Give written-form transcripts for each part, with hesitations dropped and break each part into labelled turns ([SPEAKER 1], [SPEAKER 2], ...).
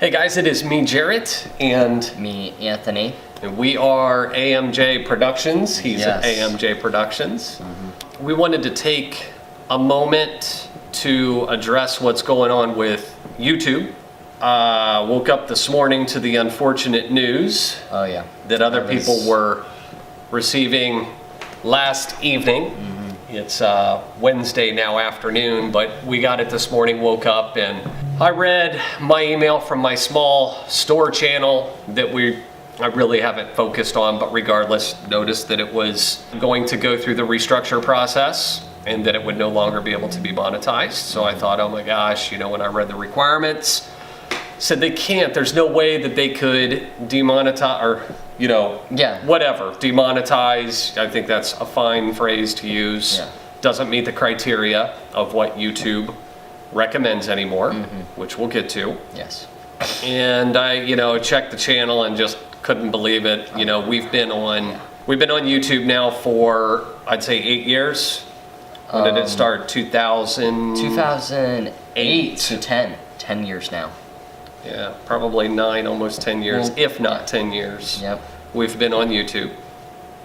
[SPEAKER 1] Hey guys, it is me, Jarrett, and
[SPEAKER 2] Me, Anthony.
[SPEAKER 1] we are AMJ Productions. He's
[SPEAKER 2] Yes.
[SPEAKER 1] at AMJ Productions. We wanted to take a moment to address what's going on with YouTube. Woke up this morning to the unfortunate news
[SPEAKER 2] Oh yeah.
[SPEAKER 1] that other
[SPEAKER 2] That was-
[SPEAKER 1] people were receiving last evening. It's Wednesday now afternoon, but we got it this morning, woke up, and I read my email from my small store channel that I really haven't focused on, but regardless, noticed that it was going to go through the restructure process and that it would no longer be able to be monetized. So I thought, oh my gosh, when I read the requirements, said they can't, there's no way that they could demonetize or, whatever, demonetize. I think that's a fine phrase to use.
[SPEAKER 2] Yeah.
[SPEAKER 1] Doesn't meet the criteria of what YouTube recommends anymore, which we'll get to.
[SPEAKER 2] Yes.
[SPEAKER 1] And I, checked the channel and just couldn't believe it. We've been on YouTube now for, I'd say 8 years. When did it start?
[SPEAKER 2] 2008 to 10. 10 years now.
[SPEAKER 1] Yeah, probably 9, almost 10 years,
[SPEAKER 2] Well,
[SPEAKER 1] if not 10 years.
[SPEAKER 2] Yep.
[SPEAKER 1] We've been on YouTube.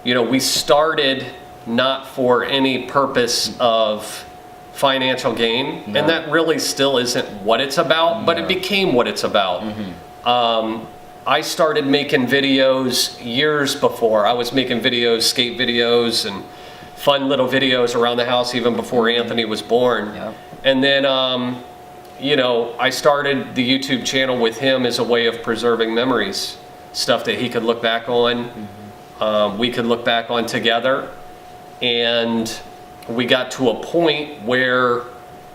[SPEAKER 1] We started not for any purpose of financial gain,
[SPEAKER 2] No.
[SPEAKER 1] and that really still isn't what it's about, but it
[SPEAKER 2] No.
[SPEAKER 1] became what it's about. I started making videos years before. I was making videos, skate videos, and fun little videos around the house even before Anthony was born.
[SPEAKER 2] Yep.
[SPEAKER 1] And then, I started the YouTube channel with him as a way of preserving memories, stuff that he could look back on, we could look back on together, and we got to a point where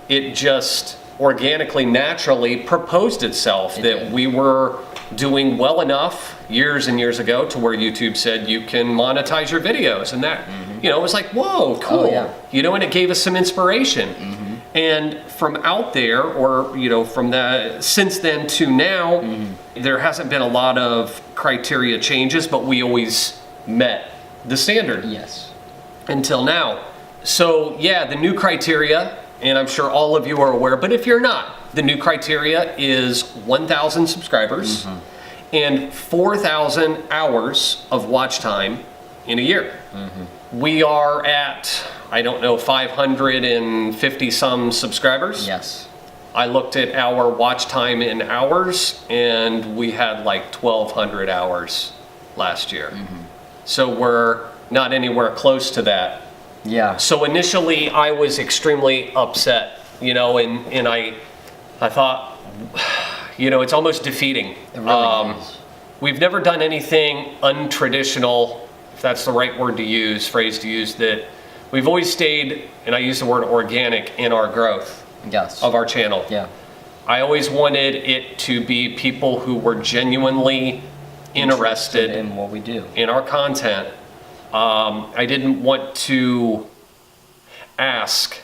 [SPEAKER 1] it just organically, naturally proposed itself that we were doing well enough years and years ago to where YouTube said you can monetize your videos, and that, it was like, whoa, cool.
[SPEAKER 2] yeah.
[SPEAKER 1] And it gave us some inspiration. And from out there, or from that, since then to now, there hasn't been a lot of criteria changes, but we always met the standard
[SPEAKER 2] Yes.
[SPEAKER 1] until now. So yeah, the new criteria, and I'm sure all of you are aware, but if you're not, the new criteria is 1,000 subscribers and 4,000 hours of watch time in a year. We are at, 550 some subscribers.
[SPEAKER 2] Yes.
[SPEAKER 1] I looked at our watch time in hours, and we had like 1,200 hours last year. So we're not anywhere close to that.
[SPEAKER 2] Yeah.
[SPEAKER 1] So initially I was extremely upset, and I thought, it's almost defeating.
[SPEAKER 2] It really is.
[SPEAKER 1] We've never done anything untraditional, if that's the right phrase to use, that we've always stayed, and I use the word organic, in our growth
[SPEAKER 2] Yes.
[SPEAKER 1] of our channel.
[SPEAKER 2] Yeah.
[SPEAKER 1] I always wanted it to be people who were genuinely interested
[SPEAKER 2] in what we do.
[SPEAKER 1] in our content. I didn't want to ask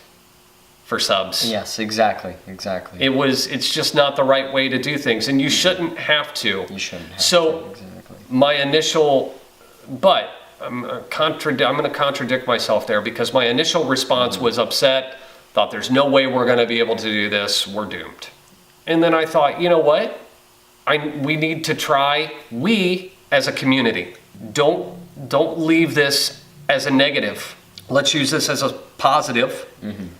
[SPEAKER 1] for subs.
[SPEAKER 2] Yes, exactly.
[SPEAKER 1] It's just not the right way to do things, and you shouldn't have to.
[SPEAKER 2] You shouldn't have
[SPEAKER 1] So,
[SPEAKER 2] to. Exactly.
[SPEAKER 1] my initial, but I'm going to contradict myself there, because my initial response was upset, thought there's no way we're going to be able to do this, we're doomed. And then I thought, you know what? We need to try, we as a community, don't leave this as a negative. Let's use this as a positive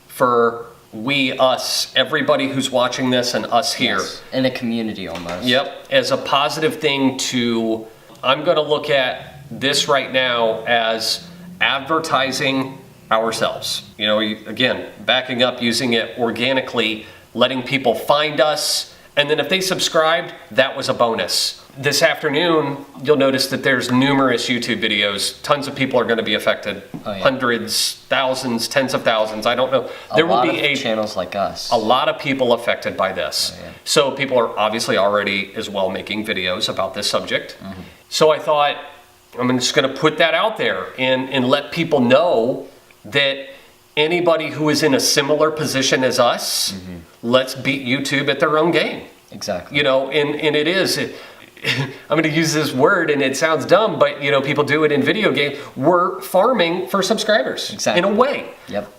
[SPEAKER 1] for we, us, everybody who's watching this, and us here.
[SPEAKER 2] Yes. In a community almost.
[SPEAKER 1] Yep, as a positive thing to, I'm going to look at this right now as advertising ourselves. Again, backing up, using it organically, letting people find us, and then if they subscribed, that was a bonus. This afternoon, you'll notice that there's numerous YouTube videos. Tons of people are going to be affected.
[SPEAKER 2] Oh, yeah.
[SPEAKER 1] Hundreds, thousands, tens of thousands, I don't know. There will be
[SPEAKER 2] channels like us.
[SPEAKER 1] a lot of people affected by this.
[SPEAKER 2] Oh, yeah.
[SPEAKER 1] So people are obviously already as well making videos about this subject. So I thought, I'm just going to put that out there and let people know that anybody who is in a similar position as us, let's beat YouTube at their own game.
[SPEAKER 2] Exactly.
[SPEAKER 1] And it is, I'm going to use this word and it sounds dumb, but people do it in video games. We're farming for subscribers.
[SPEAKER 2] Exactly.
[SPEAKER 1] In a way.
[SPEAKER 2] Yep.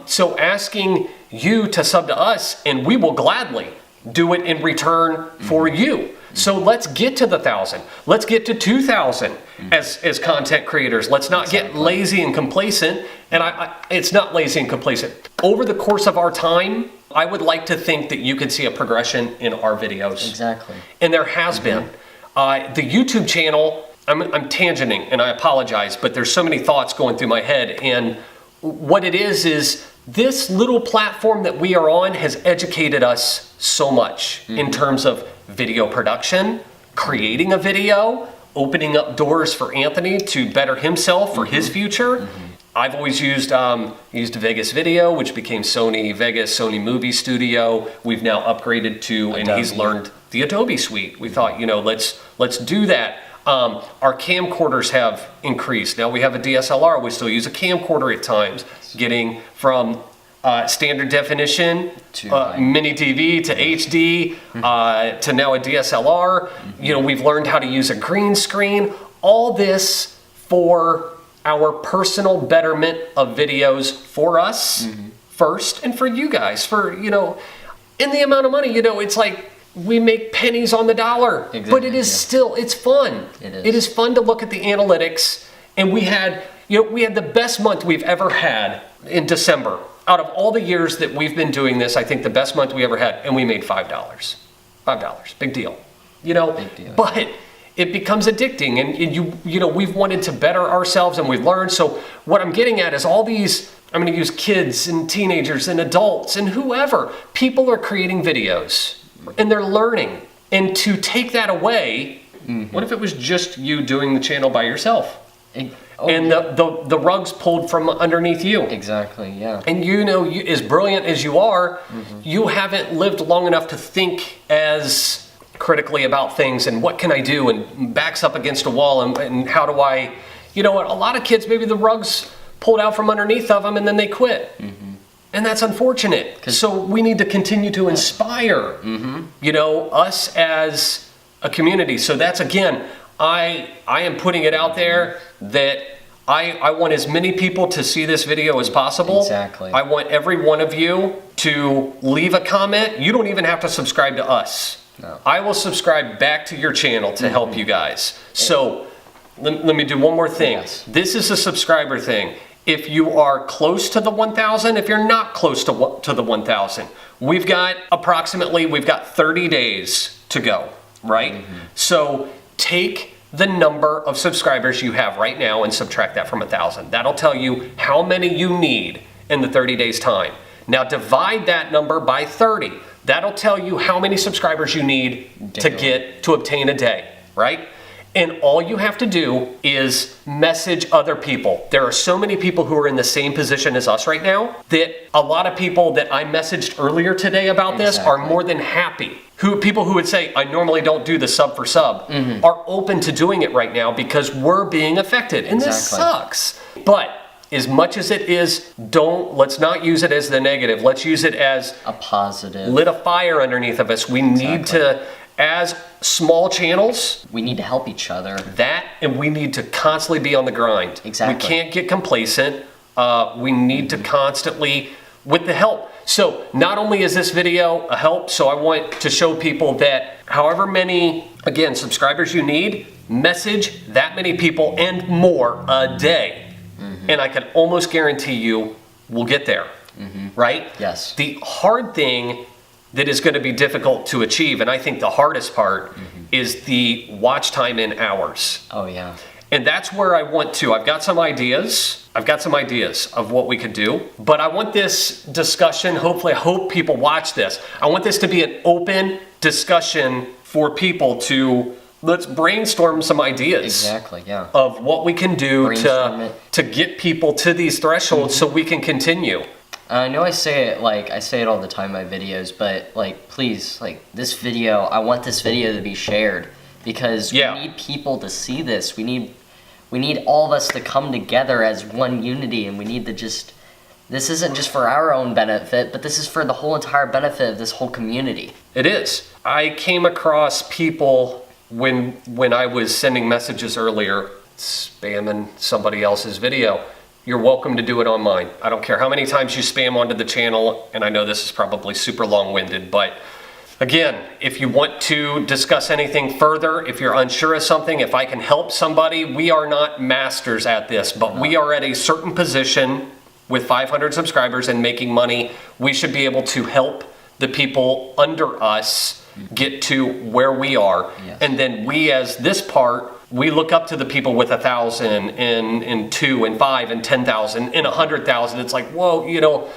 [SPEAKER 1] So asking you to sub to us, and we will gladly do it in return for you. So let's get to the 1,000. Let's get to 2,000 as content creators. Let's not get lazy and complacent. And it's not lazy and complacent. Over the course of our time, I would like to think that you could see a progression in our videos.
[SPEAKER 2] Exactly.
[SPEAKER 1] And there has been. The YouTube channel, I'm tangenting, and I apologize, but there's so many thoughts going through my head. And what it is this little platform that we are on has educated us so much in terms of video production, creating a video, opening up doors for Anthony to better himself for his future. I've always used Vegas Video, which became Sony Vegas, Sony Movie Studio. We've now upgraded to, and he's learned the Adobe suite. We thought, let's do that. Our camcorders have increased. Now we have a DSLR. We still use a camcorder at times, getting from standard definition, mini DV to HD, to now a DSLR. We've learned how to use a green screen. All this for our personal betterment of videos for us first, and for you guys, for, in the amount of money, it's like we make pennies on the dollar, but it is still, it's fun. It is fun to look at the analytics. And we had the best month we've ever had in December. Out of all the years that we've been doing this, I think the best month we ever had, and we made $5. $5, big deal. Big deal. But it becomes addicting, and we've wanted to better ourselves, and we've learned. So what I'm getting at is all these, I'm going to use kids and teenagers and adults and whoever, people are creating videos and they're learning. And to take that away, what if it was just you doing the channel by yourself? The rug's pulled from underneath you. Exactly, yeah. And as brilliant as you are, you haven't lived long enough to think as critically about things and what can I do, and backs up against a wall, and how do I, a lot of kids, maybe the rug's pulled out from underneath of them and then they quit. And that's unfortunate. So we need to continue to inspire, us as a community. So that's, again, I am putting it out there that I want as many people to see this video as possible. Exactly. I want every one of you to leave a comment. You don't even have to subscribe to us. No. I will subscribe back to your channel to help you guys. So let me do one more thing. Yes. This is a subscriber thing. If you are close to the 1,000, if you're not close to the 1,000, we've got 30 days to go, right? So take the number of subscribers you have right now and subtract that from 1,000. That'll tell you how many you need in the 30 days time. Now divide that number by 30. That'll tell you how many subscribers you need to obtain a day, right? And all you have to do is message other people. There are so many people who are in the same position as us right now that a lot of people that I messaged earlier today about this are more than happy. People who would say, I normally don't do the sub for sub, are open to doing it right now because we're being affected. And this sucks. But as much as it is, let's not use it as the negative. Let's use it as a positive. Lit a fire underneath of us. We need to, as small channels, we need to help each other. And we need to constantly be on the grind. Exactly. We can't get complacent. We need to constantly, with the help. So not only is this video a help, so I want to show people that however many, again, subscribers you need, message that many people and more a day. And I can almost guarantee you we'll get there, right? Yes. The hard thing that is going to be difficult to achieve, and I think the hardest part, is the watch time in hours. Oh, yeah. And that's where I want to. I've got some ideas of what we could do, but I want this discussion, hopefully, I hope people watch this. I want this to be an open discussion for people to, let's brainstorm some ideas. Exactly, yeah. Of what we can do to get people to these thresholds so we can continue. I know I say it all the time in my videos, but please, this video, I want this video to be shared because we need people to see this. We need all of us to come together as one unity, and we need to this isn't just for our own benefit, but this is for the whole entire benefit of this whole community. It is. I came across people when I was sending messages earlier, spamming somebody else's video. You're welcome to do it on mine. I don't care how many times you spam onto the channel, and I know this is probably super long-winded, but Again, if you want to discuss anything further, if you're unsure of something, if I can help somebody, we are not masters at this, but we are at a certain position with 500 subscribers and making money. We should be able to help the people under us get to where we are.
[SPEAKER 2] Yes.
[SPEAKER 1] And then we, as this part, we look up to the people with 1,000 and 2 and 5 and 10,000 and 100,000. It's like, whoa,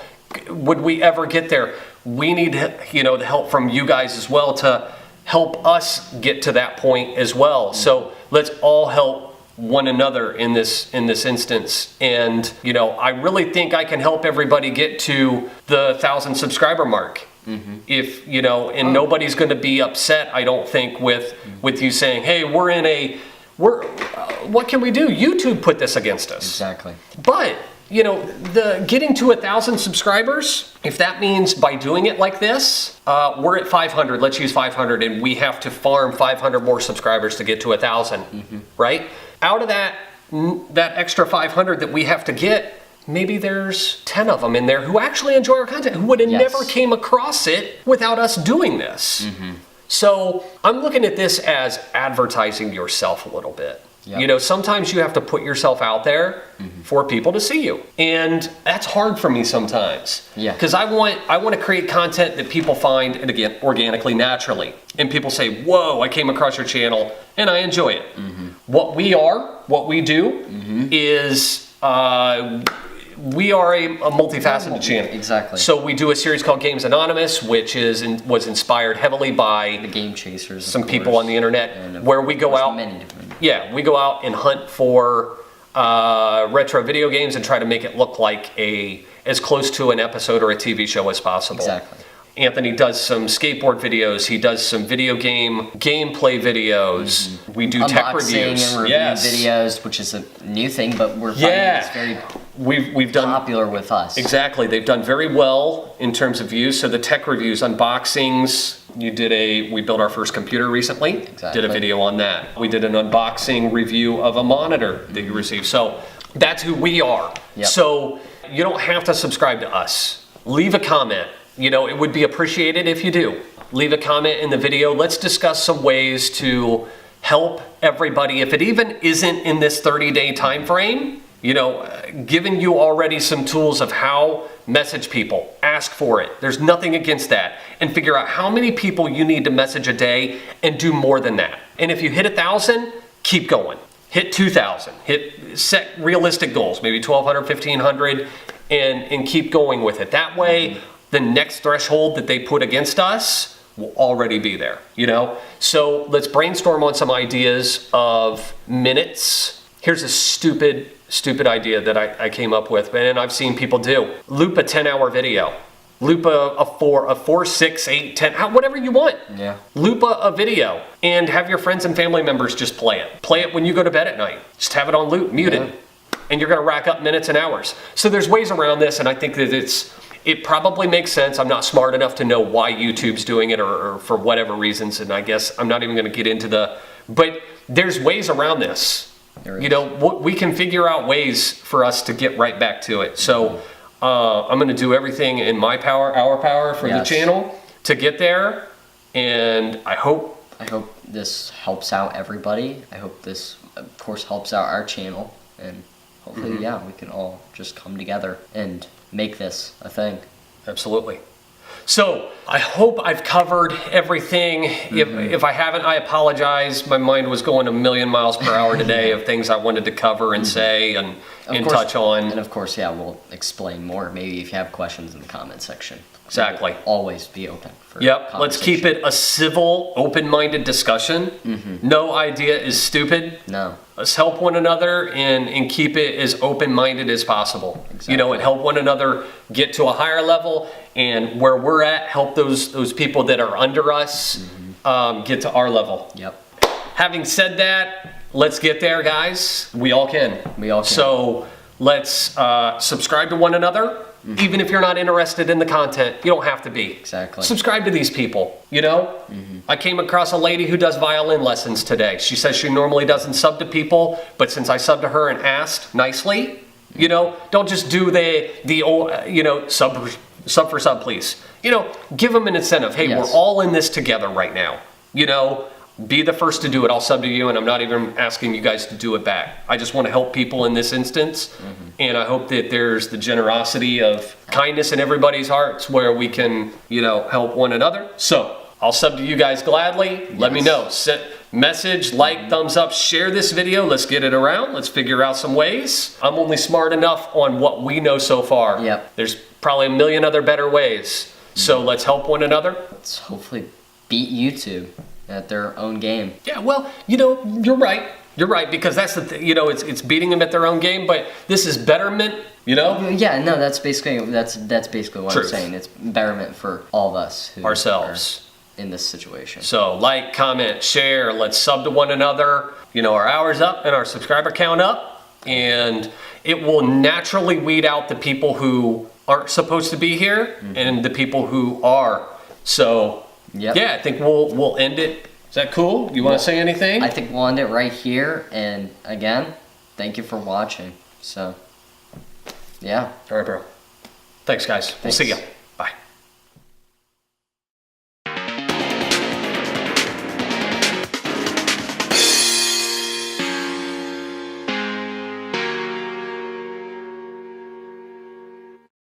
[SPEAKER 1] would we ever get there? We need, the help from you guys as well to help us get to that point as well. So let's all help one another in this instance. And, I really think I can help everybody get to the 1,000 subscriber mark. If, and nobody's going to be upset, I don't think, with you saying, hey, what can we do? YouTube put this against us.
[SPEAKER 2] Exactly.
[SPEAKER 1] But, the getting to 1,000 subscribers, if that means by doing it like this, we're at 500, let's use 500, and we have to farm 500 more subscribers to get to 1,000, right? Out of that extra 500 that we have to get, maybe there's 10 of them in there who actually enjoy our content, who would have never came across it without us doing this. So I'm looking at this as advertising yourself a little bit. Yep. Sometimes you have to put yourself out there for people to see you. And that's hard for me sometimes.
[SPEAKER 2] Yeah.
[SPEAKER 1] Because I want to create content that people find, and again, organically, naturally. And people say, whoa, I came across your channel and I enjoy it. What we do is we are a multifaceted channel.
[SPEAKER 2] Exactly.
[SPEAKER 1] So we do a series called Games Anonymous, which was inspired heavily by
[SPEAKER 2] the Game Chasers,
[SPEAKER 1] some people on the internet, where we go out.
[SPEAKER 2] Many different.
[SPEAKER 1] Yeah, we go out and hunt for retro video games and try to make it look like as close to an episode or a TV show as possible.
[SPEAKER 2] Exactly.
[SPEAKER 1] Anthony does some skateboard videos. He does some video game gameplay videos. We do tech reviews.
[SPEAKER 2] And review videos, which is a new thing, but we're finding it's very
[SPEAKER 1] we've done
[SPEAKER 2] popular with us.
[SPEAKER 1] Exactly. They've done very well in terms of views. So the tech reviews, unboxings. We built our first computer recently.
[SPEAKER 2] Exactly.
[SPEAKER 1] Did a video on that. We did an unboxing review of a monitor that you received. So that's who we are.
[SPEAKER 2] Yep.
[SPEAKER 1] So you don't have to subscribe to us. Leave a comment. It would be appreciated if you do. Leave a comment in the video. Let's discuss some ways to help everybody. If it even isn't in this 30-day time frame, giving you already some tools of how message people, ask for it. There's nothing against that. And figure out how many people you need to message a day and do more than that. And if you hit 1,000, keep going. Hit 2,000. Set realistic goals, maybe 1,200, 1,500, and keep going with it. That way, the next threshold that they put against us will already be there, So let's brainstorm on some ideas of minutes. Here's a stupid idea that I came up with, and I've seen people do. Loop a 10-hour video. Loop a 4, 6, 8, 10, whatever you want.
[SPEAKER 2] Yeah.
[SPEAKER 1] Loop a video and have your friends and family members just play it. Play it when you go to bed at night. Just have it on loop, muted.
[SPEAKER 2] Yeah.
[SPEAKER 1] And you're gonna rack up minutes and hours. So there's ways around this, and I think that it probably makes sense. I'm not smart enough to know why YouTube's doing it or for whatever reasons, and I guess I'm not even gonna get into but there's ways around this. We can figure out ways for us to get right back to it. So I'm gonna do everything in our power for the channel to get there, and I hope
[SPEAKER 2] this helps out everybody. I hope this, of course, helps out our channel, and hopefully, we can all just come together and make this a thing.
[SPEAKER 1] Absolutely. So I hope I've covered everything. If I haven't, I apologize. My mind was going a million miles per hour today of things I wanted to cover and say and touch on.
[SPEAKER 2] And of course, we'll explain more. Maybe if you have questions in the comment section.
[SPEAKER 1] Exactly.
[SPEAKER 2] We'll always be open for
[SPEAKER 1] Let's keep it a civil, open-minded discussion. No idea is stupid.
[SPEAKER 2] No.
[SPEAKER 1] Let's help one another and keep it as open-minded as possible.
[SPEAKER 2] Exactly.
[SPEAKER 1] And help one another get to a higher level, and where we're at, help those people that are under us get to our level.
[SPEAKER 2] Yep.
[SPEAKER 1] Having said that, let's get there, guys. We all can. So let's subscribe to one another. Even if you're not interested in the content, you don't have to be.
[SPEAKER 2] Exactly.
[SPEAKER 1] Subscribe to these people, I came across a lady who does violin lessons today. She says she normally doesn't sub to people, but since I subbed to her and asked nicely, don't just do the sub for sub, please. give them an incentive. Hey,
[SPEAKER 2] Yes.
[SPEAKER 1] we're all in this together right now. Be the first to do it. I'll sub to you, and I'm not even asking you guys to do it back. I just want to help people in this instance, and I hope that there's the generosity of kindness in everybody's hearts where we can, help one another. So I'll sub to you guys gladly. Let me know. Message, like, thumbs up, share this video. Let's get it around. Let's figure out some ways. I'm only smart enough on what we know so far.
[SPEAKER 2] Yep.
[SPEAKER 1] There's probably a million other better ways. So let's help one another.
[SPEAKER 2] Let's hopefully beat YouTube at their own game.
[SPEAKER 1] Yeah, well, you're right. You're right, because that's the thing, it's beating them at their own game, but this is betterment,
[SPEAKER 2] Yeah, no, that's basically what
[SPEAKER 1] Truth.
[SPEAKER 2] I'm saying. It's betterment for all of us who
[SPEAKER 1] Ourselves.
[SPEAKER 2] are in this situation.
[SPEAKER 1] So like, comment, share, let's sub to one another. Our hours up and our subscriber count up, and it will naturally weed out the people who aren't supposed to be here and the people who are. So
[SPEAKER 2] Yep.
[SPEAKER 1] yeah, I think we'll end it. Is that cool? You want to say anything?
[SPEAKER 2] I think we'll end it right here. And again, thank you for watching. So, yeah.
[SPEAKER 1] All right, bro. Thanks, guys. We'll see ya.
[SPEAKER 2] Thanks.